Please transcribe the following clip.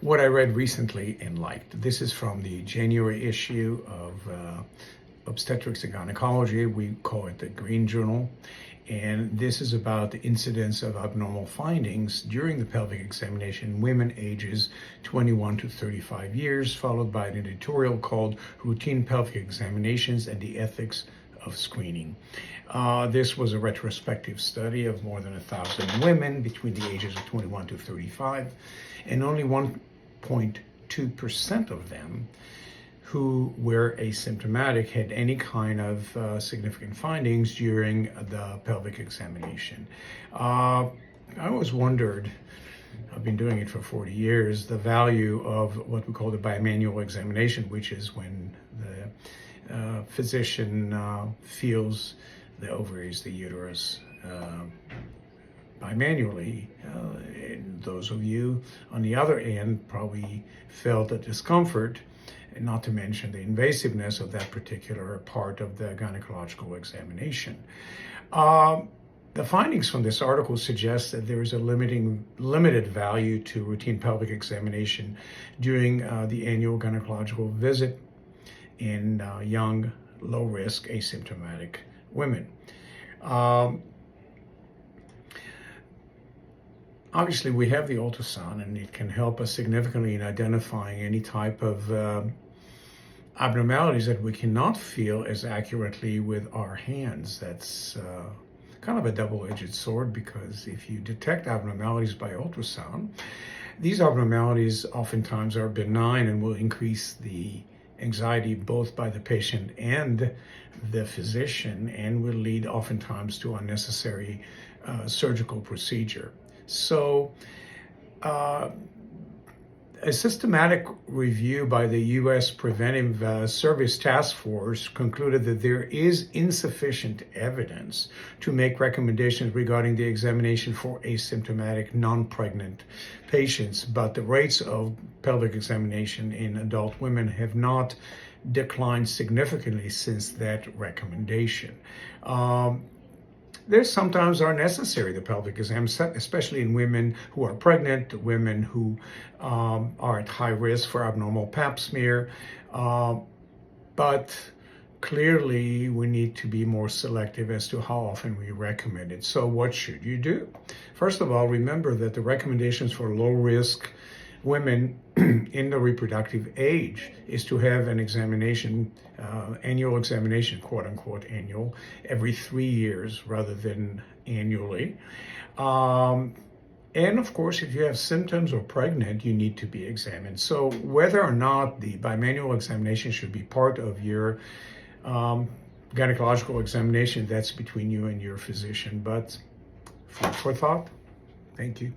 what I read recently and liked. This is from the January issue of Obstetrics and Gynecology. We call it the Green Journal. And this is about the incidence of abnormal findings during the pelvic examination in women ages 21 to 35 years, followed by an editorial called Routine Pelvic Examinations and the Ethics of Screening. This was a retrospective study of more than 1,000 women between the ages of 21 to 35, and only 1.2% of them who were asymptomatic had any kind of significant findings during the pelvic examination. I always wondered, I've been doing it for 40 years, the value of what we call the bimanual examination, which is when the physician feels the ovaries, the uterus, bimanually. Those of you on the other end probably felt the discomfort, and not to mention the invasiveness of that particular part of the gynecological examination. The findings from this article suggest that there is a limited value to routine pelvic examination during the annual gynecological visit in young, low-risk, asymptomatic women. Obviously, we have the ultrasound, and it can help us significantly in identifying any type of abnormalities that we cannot feel as accurately with our hands. That's kind of a double-edged sword, because if you detect abnormalities by ultrasound, these abnormalities oftentimes are benign and will increase the anxiety both by the patient and the physician, and will lead oftentimes to unnecessary surgical procedure. So, a systematic review by the U.S. Preventive Service Task Force concluded that there is insufficient evidence to make recommendations regarding the examination for asymptomatic non-pregnant patients, but the rates of pelvic examination in adult women have not declined significantly since that recommendation. There sometimes are necessary, the pelvic exams, especially in women who are pregnant, women who are at high risk for abnormal pap smear. But clearly, we need to be more selective as to how often we recommend it. So what should you do? First of all, remember that the recommendations for low-risk women in the reproductive age is to have an examination, annual examination, quote unquote annual, every 3 years rather than annually. And of course, if you have symptoms or pregnant, you need to be examined. So whether or not the bimanual examination should be part of your gynecological examination, that's between you and your physician. But food for thought. Thank you.